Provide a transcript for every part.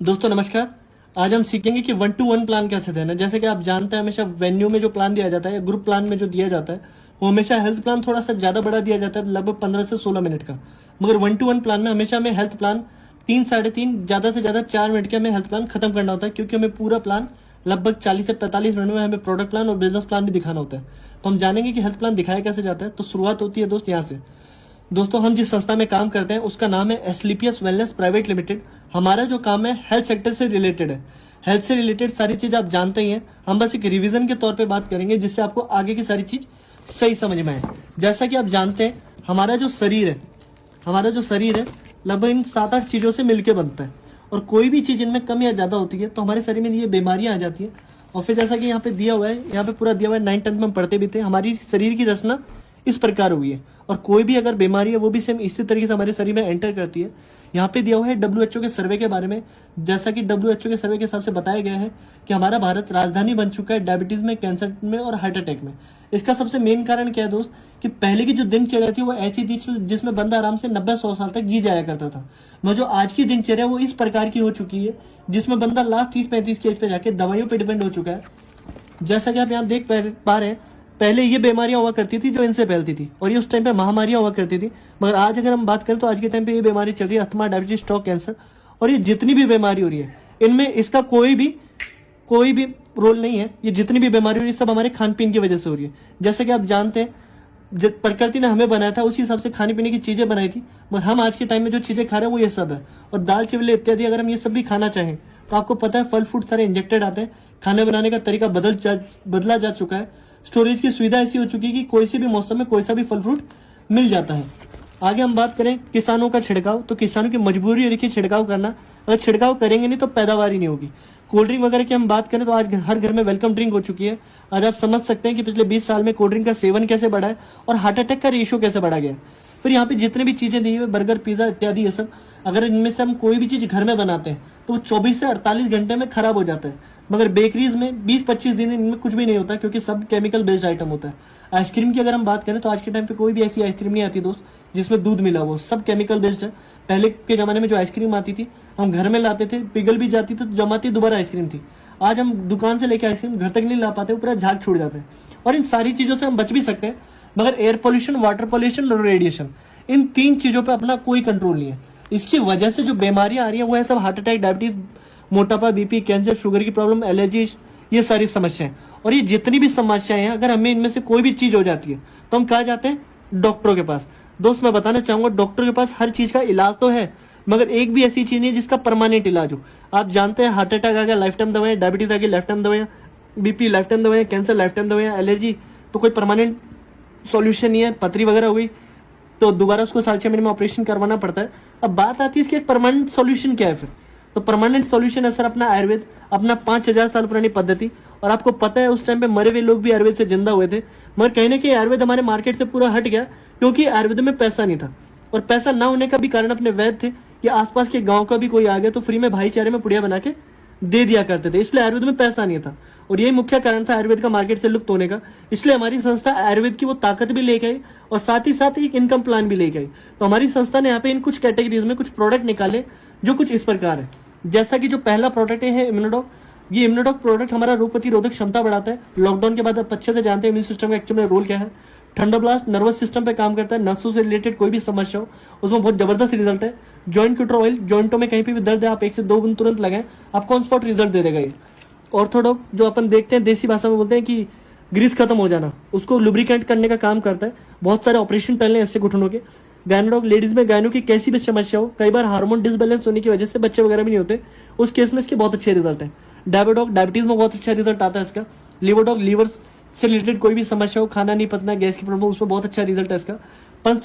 दोस्तों नमस्कार। आज हम सीखेंगे कि 1-to-1 प्लान कैसे देना है। जैसे कि आप जानते हैं हमेशा वेन्यू में जो प्लान दिया जाता है या ग्रुप प्लान में जो दिया जाता है वो हमेशा हेल्थ प्लान थोड़ा सा ज़्यादा बड़ा दिया जाता है, लगभग 15 से 16 मिनट का। मगर 1-to-1 प्लान में हमेशा हमें हेल्थ प्लान 3 साढ़े 3 ज़्यादा से ज़्यादा 4 मिनट के हमें हेल्थ प्लान खत्म करना होता है, क्योंकि हमें पूरा प्लान लगभग 40 से 45 मिनट में हमें प्रोडक्ट प्लान और बिजनेस प्लान भी दिखाना होता है। तो हम जानेंगे कि हेल्थ प्लान दिखाया कैसे जाता है। तो शुरुआत होती है दोस्त यहाँ से। दोस्तों हम जिस संस्था में काम करते हैं उसका नाम है एस्क्लेपियस वेलनेस प्राइवेट लिमिटेड। हमारा जो काम है हेल्थ सेक्टर से रिलेटेड है। हेल्थ से रिलेटेड सारी चीज़ आप जानते ही हैं। हम बस एक रिवीजन के तौर पे बात करेंगे जिससे आपको आगे की सारी चीज़ सही समझ में आए। जैसा कि आप जानते हैं हमारा जो शरीर है लगभग इन 7-8 चीज़ों से मिलकर बनता है, और कोई भी चीज़ इनमें कम या ज़्यादा होती है तो हमारे शरीर में ये बीमारियाँ आ जाती हैं। और फिर जैसा कि यहाँ पे दिया हुआ है, यहाँ पे पूरा दिया हुआ है, 9th 10th में हम पढ़ते भी थे, हमारी शरीर की रचना इस प्रकार हुई है। और कोई भी अगर बीमारी है वो भी सेम इसी तरीके से हमारे शरीर में एंटर करती है। यहाँ पे दिया हुआ है WHO के सर्वे के बारे में। जैसा कि WHO के सर्वे के हिसाब से बताया गया है कि हमारा भारत राजधानी बन चुका है डायबिटीज में, कैंसर में और हार्ट अटैक में। इसका सबसे मेन कारण क्या है दोस्त, कि पहले की जो दिनचर्या थी वो ऐसी थी जिसमें बंदा आराम से 90-100 साल तक जी जाया करता था। मगर जो आज की दिनचर्या वो इस प्रकार की हो चुकी है जिसमें बंदा लास्ट 30-35 की एज पे जाके दवाइयों पर डिपेंड हो चुका है। जैसा कि आप यहाँ देख पा रहे हैं, पहले ये बीमारियां हुआ करती थी जो इनसे फैलती थी, और ये उस टाइम पे महामारियां हुआ करती थी। मगर आज अगर हम बात करें तो आज के टाइम पे ये बीमारी चल रही है अस्थमा, डायबिटीज, स्ट्रोक, कैंसर, और ये जितनी भी बीमारी हो रही है इनमें इसका कोई भी रोल नहीं है। ये जितनी भी बीमारी हो रही है सब हमारे खान पीन की वजह से हो रही है। जैसे कि आप जानते हैं जब प्रकृति ने हमें बनाया था उसी हिसाब से खाने पीने की चीज़ें बनाई थी, मगर हम आज के टाइम में जो चीज़ें खा रहे हैं वो ये सब है। और दाल चावल इत्यादि अगर हम ये सब भी खाना चाहें तो आपको पता है फल फ्रूट सारे इंजेक्टेड आते हैं। खाने बनाने का तरीका बदला जा चुका है। स्टोरेज की सुविधा ऐसी हो चुकी है कि कोई सी भी मौसम में कोई सा भी फल फ्रूट मिल जाता है। आगे हम बात करें किसानों का छिड़काव, तो किसानों की मजबूरी है कि छिड़काव करना। अगर छिड़काव करेंगे नहीं तो पैदावार ही नहीं होगी। कोल्ड ड्रिंक वगैरह की हम बात करें तो आज हर घर में वेलकम ड्रिंक हो चुकी है। आज आप समझ सकते हैं कि पिछले 20 साल में कोल्ड ड्रिंक का सेवन कैसे बढ़ा है और हार्ट अटैक का रेशियो कैसे बढ़ा गया। फिर यहाँ पे जितने भी चीज़ें दी हुई बर्गर, पिज़्ज़ा इत्यादि ये सब, अगर इनमें से हम कोई भी चीज़ घर में बनाते हैं तो वो 24 से 48 घंटे में खराब हो जाता है। मगर बेकरीज में 20-25 दिन इनमें कुछ भी नहीं होता, क्योंकि सब केमिकल बेस्ड आइटम होता है। आइसक्रीम की अगर हम बात करें तो आज के टाइम पे कोई भी ऐसी आइसक्रीम नहीं आती दोस्त जिसमें दूध मिला हो, सब केमिकल बेस्ड है। पहले के ज़माने में जो आइसक्रीम आती थी हम घर में लाते थे, पिघल भी जाती थी तो जमाती दोबारा आइसक्रीम थी। आज हम दुकान से लेके आइसक्रीम घर तक नहीं ला पाते, पूरा झाग छूट जाता है। और इन सारी चीज़ों से हम बच भी सकते हैं, मगर एयर पोल्यूशन, वाटर पोल्यूशन और रेडिएशन, इन 3 चीज़ों पर अपना कोई कंट्रोल नहीं है। इसकी वजह से जो बीमारियां आ रही है वो है सब हार्ट अटैक, डायबिटीज, मोटापा, बीपी, कैंसर, शुगर की प्रॉब्लम, एलर्जी, ये सारी समस्याएं। और ये जितनी भी समस्याएं हैं अगर हमें इनमें से कोई भी चीज़ हो जाती है तो हम कहाँ जाते हैं? डॉक्टरों के पास। दोस्त मैं बताना चाहूँगा डॉक्टर के पास हर चीज़ का इलाज तो है, मगर एक भी ऐसी चीज़ नहीं है जिसका परमानेंट इलाज हो। आप जानते हैं हार्ट अटैक आ गया लाइफ टाइम दवाएं, डायबिटीज आ गई लाइफ टाइम दवाएं, बीपी लाइफ टाइम दवाएं, कैंसर लाइफ टाइम दवाएं, एलर्जी तो कोई परमानेंट सॉल्यूशन नहीं है। पथरी वगैरह हो गई तो दोबारा उसको 6.5 महीने में ऑपरेशन करवाना पड़ता है। अब बात आती है इसकी एक परमानेंट सॉल्यूशन क्या है फिर? तो परमानेंट सॉल्यूशन है सर अपना आयुर्वेद, अपना 5000 साल पुरानी पद्धति। और आपको पता है उस टाइम पे मरे हुए लोग भी आयुर्वेद से जिंदा हुए थे, मगर कहीं ना कहीं आयुर्वेद हमारे मार्केट से पूरा हट गया, क्योंकि आयुर्वेद में पैसा नहीं था। और पैसा ना होने का भी कारण अपने वैद्य थे कि आसपास के गाँव का भी कोई आ गया तो फ्री में भाईचारे में पुड़िया बना के दे दिया करते थे, इसलिए आयुर्वेद में पैसा नहीं था। और यही मुख्य कारण था आयुर्वेद का मार्केट से लुप्त होने का। इसलिए हमारी संस्था आयुर्वेद की वो ताकत भी लेके आई और साथ ही साथ एक इनकम प्लान भी लेके आई। तो हमारी संस्था ने यहाँ पे इन कुछ कैटेगरीज में कुछ प्रोडक्ट निकाले जो कुछ इस प्रकार है। जैसा कि जो पहला प्रोडक्ट है इम्यूनोडॉक। ये इम्यूनोडॉक प्रोडक्ट हमारा रोग प्रतिरोधक क्षमता बढ़ाता है। लॉकडाउन के बाद आप अच्छे से जानते हैं इम्यून सिस्टम का एक्चुअल में रोल क्या है। ठंडा ब्लास्ट नर्वस सिस्टम पे काम करता है, नसों से रिलेटेड कोई भी समस्या हो उसमें बहुत जबरदस्त रिजल्ट है। जॉइंट क्यूटर ऑयल, जॉइंटों में कहीं पे भी दर्द है आप 1 से 2 बूंद तुरंत लगाएं, आपको ऑन स्पॉट रिजल्ट दे देगा ये। ऑर्थोडॉक जो अपन देखते हैं देसी भाषा में बोलते हैं कि ग्रीस खत्म हो जाना, उसको लुब्रिकेंट करने का काम करता है। बहुत सारे ऑपरेशन टलने हैं इससे घुटनों के। गायनोडॉक लेडीज में गायनों की कैसी भी समस्या हो, कई बार हार्मोन डिसबैलेंस होने की वजह से बच्चे वगैरह भी नहीं होते, उस केस में इसके बहुत अच्छे रिजल्ट है। डायबोडॉक डायबिटीज में बहुत अच्छा रिजल्ट आता है इसका। लिवोडॉक लीवर से रिलेटेड कोई भी समस्या हो, खाना नहीं पचना, गैस की प्रॉब्लम, उसमें बहुत अच्छा रिजल्ट है इसका। 5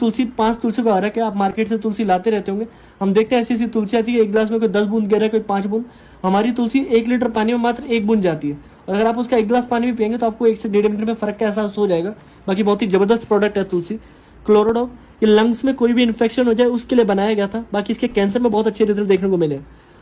तुलसी का हरक है, आप मार्केट से तुलसी लाते रहते होंगे, हम देखते हैं ऐसी ऐसी तुलसी आती है एक गिलास में कोई 10 बूंद गिर रहा है, कोई 5 बूंद। हमारी तुलसी 1 लीटर पानी में मात्र 1 बूंद जाती है, और अगर आप उसका 1 गिलास पानी भी पियेंगे तो आपको 1 से 1.5 मिनट में फर्क का एहसास हो जाएगा। बाकी बहुत ही जबरदस्त प्रोडक्ट है तुलसी। क्लोरोडॉक ये लंग्स में कोई भी इन्फेक्शन हो जाए उसके लिए बनाया गया था, बाकी इसके कैंसर में बहुत अच्छे रिजल्ट देखने को मिले।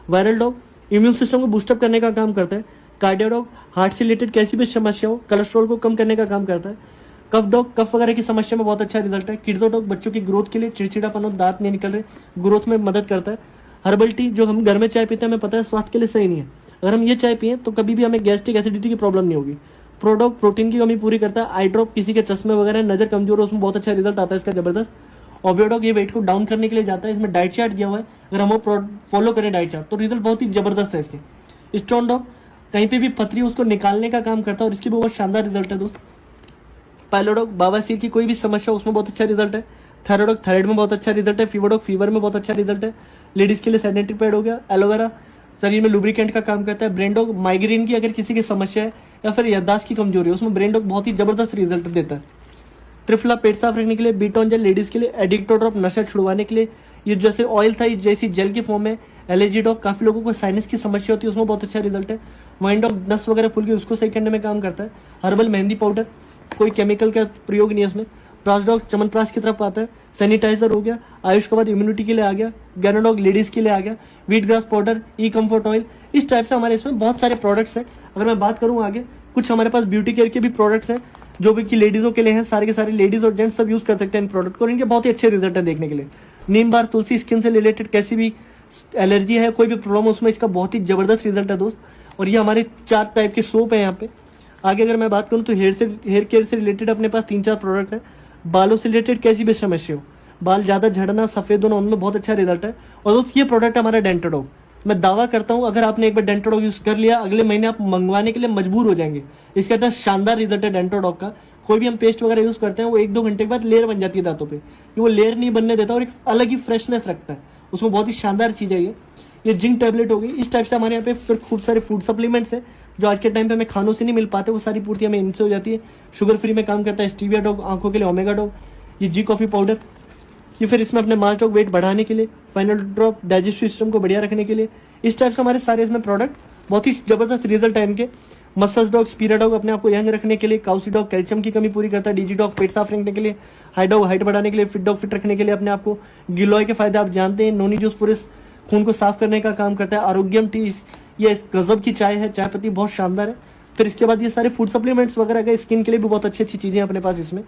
वायरल डॉग इम्यून सिस्टम को बूस्टअप करने का काम करता है। कार्डियोडॉग हार्ट से रिलेटेड कैसी भी समस्या हो, कोलेस्ट्रॉल को कम करने का काम करता है। कफ डॉग कफ वगैरह की समस्या में बहुत अच्छा रिजल्ट है। किड्सो डॉग बच्चों की ग्रोथ के लिए, चिड़चिड़ापन और दांत नहीं निकल रहे, ग्रोथ में मदद करता है। हर्बल टी जो हम घर में चाय पीते हैं, हमें पता है स्वास्थ्य के लिए सही नहीं है। अगर हम ये चाय पिए तो कभी भी हमें गैस्ट्रिक एसिडिटी की प्रॉब्लम नहीं होगी। प्रोडक्ट प्रोटीन की कमी पूरी करता है। आई ड्रॉप किसी के चश्मे वगैरह नजर कमजोर है उसमें बहुत अच्छा रिजल्ट आता है इसका जबरदस्त। ओबियोडॉग ये वेट को डाउन करने के लिए जाता है। इसमें डाइट चार्ट दिया हुआ है, अगर हम वो फॉलो करें डाइट चार्ट तो रिजल्ट बहुत ही जबरदस्त है इसके। स्टोन डॉग कहीं पे भी पथरी उसको निकालने का काम करता है और इसकी भी बहुत शानदार रिजल्ट है दोस्त। पाइलोडॉग बवासीर की कोई भी समस्या उसमें बहुत अच्छा रिजल्ट है। थायराइडॉग थायराइड में बहुत अच्छा रिजल्ट है। फीवरडॉग फीवर में बहुत अच्छा रिजल्ट है। लेडीज के लिए सैनिटरी पैड हो गया। एलोवेरा शरीर में लुब्रिकेंट का काम करता है। ब्रेनडॉग माइग्रेन की अगर किसी की समस्या है या फिर याददाश्त की कमजोरी है उसमें ब्रेनडॉग बहुत ही जबरदस्त रिजल्ट देता है। त्रिफला पेट साफ रखने के लिए। बीटॉन जेल लेडीज के लिए। एडिक्टो ड्रॉप नशा छुड़वाने के लिए। ये जैसे ऑयल था ये जैसी जेल की फॉर्म में। एलर्जी डॉग काफी लोगों को साइनस की समस्या होती है उसमें बहुत अच्छा रिजल्ट है। वाइन डॉग नस वगैरह फूल के उसको सही करने में काम करता है। हर्बल मेहंदी पाउडर कोई केमिकल का प्रयोग नहीं है इसमें। प्रास डॉग चमनप्रास की तरफ आता है। सैनिटाइजर हो गया। आयुष के बाद इम्यूनिटी के लिए आ गया। गैनोडॉग लेडीज के लिए आ गया। व्हीट ग्रास पाउडर, ई कम्फर्ट ऑयल, इस टाइप से हमारे इसमें बहुत सारे प्रोडक्ट्स हैं। अगर मैं बात करूँ आगे कुछ हमारे पास ब्यूटी केयर के भी प्रोडक्ट्स हैं जो भी कि लेडीजों के लिए हैं। सारे के सारे लेडीज और जेंट्स सब यूज कर सकते हैं इन प्रोडक्ट को और इनके बहुत ही अच्छे रिजल्ट है देखने के लिए। नीम बार तुलसी स्किन से रिलेटेड कैसी भी एलर्जी है कोई भी प्रॉब्लम उसमें इसका बहुत ही जबरदस्त रिजल्ट है दोस्त। और ये हमारे 4 टाइप के सोप है यहाँ पे। आगे अगर मैं बात करूँ तो हेयर केयर से रिलेटेड अपने पास 3-4 प्रोडक्ट है। बालों से रिलेटेड कैसी भी समस्या हो, बाल ज्यादा झड़ना सफेद होना उनमें बहुत अच्छा रिजल्ट है। और दोस्त ये प्रोडक्ट हमारा डेंटोडॉग, मैं दावा करता हूँ अगर आपने एक बार डेंटोडॉग यूज कर लिया अगले महीने आप मंगवाने के लिए मजबूर हो जाएंगे। इसका इतना शानदार रिजल्ट है डेंटोडॉग का। कोई भी हम पेस्ट वगैरह यूज करते हैं वो 1-2 घंटे के बाद लेयर बन जाती है दांतों पे, ये वो लेयर नहीं बनने देता और एक अलग ही फ्रेशनेस रखता है उसमें। बहुत ही शानदार चीज है ये जिंक टैबलेट हो गई। इस टाइप से हमारे यहाँ पे फिर खूब सारे फूड सप्लीमेंट्स है जो आज के टाइम पे हमें खानों से नहीं मिल पाते, वो सारी पूर्ति हमें इनसे हो जाती है। शुगर फ्री में काम करता है। स्टीविया डॉग आंखों के लिए। ओमेगा डॉग ये जी कॉफी पाउडर, ये फिर इसमें अपने मास डॉग वेट बढ़ाने के लिए। फाइनल ड्रॉप डाइजेस्टिव सिस्टम को बढ़िया रखने के लिए। इस टाइप से हमारे सारे इसमें प्रोडक्ट बहुत ही जबरदस्त रिजल्ट है इनके। मसल्स डॉग स्पीरा डॉग अपने आप को यंग रखने के लिए। काउसी डॉग कैल्शियम की कमी पूरी करता है। डीजी डॉग पेट साफ रखने के लिए। हाई डॉग हाइट बढ़ाने के लिए। फिट डॉग फिट रखने के लिए अपने आप को। गिलोय के फायदे आप जानते हैं। नोनी जूस पूरे खून को साफ करने का काम करता है। आरोग्यम टी ये गजब की चाय है, चाय पत्ती बहुत शानदार है। फिर इसके बाद ये सारे फूड सप्लीमेंट्स वगैरह गए, स्किन के लिए भी बहुत अच्छी अच्छी चीजें अपने पास इसमें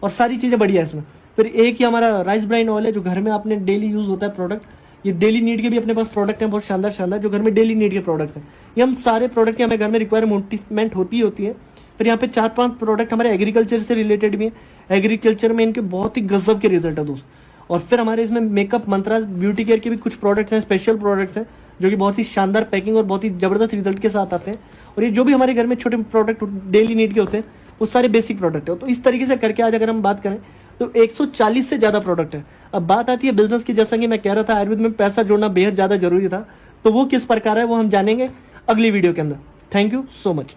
और सारी चीजें बढ़िया है इसमें। फिर एक ही हमारा राइस ब्राइन ऑयल है जो घर में आपने डेली यूज होता है प्रोडक्ट। ये डेली नीड के भी अपने पास प्रोडक्ट हैं बहुत शानदार शानदार जो घर में डेली नीड के प्रोडक्ट हैं। ये हम सारे प्रोडक्ट की हमें घर में रिक्वायरमेंट होती है। फिर यहाँ पे 4-5 प्रोडक्ट हमारे एग्रीकल्चर से रिलेटेड भी है। एग्रीकल्चर में इनके बहुत ही गजब के रिजल्ट है दोस्त। और फिर हमारे इसमें मेकअप मंत्रा ब्यूटी केयर के भी कुछ प्रोडक्ट्स हैं, स्पेशल प्रोडक्ट्स हैं जो कि बहुत ही शानदार पैकिंग और बहुत ही जबरदस्त रिजल्ट के साथ आते हैं। और ये जो भी हमारे घर में छोटे प्रोडक्ट डेली नीड के होते हैं वो सारे बेसिक प्रोडक्ट है। तो इस तरीके से करके आज अगर हम बात करें तो 140 से ज्यादा प्रोडक्ट है। अब बात आती है बिजनेस की, जैसा कि मैं कह रहा था आयुर्वेद में पैसा जोड़ना बेहद ज्यादा जरूरी था, तो वो किस प्रकार है वो हम जानेंगे अगली वीडियो के अंदर। Thank you so much.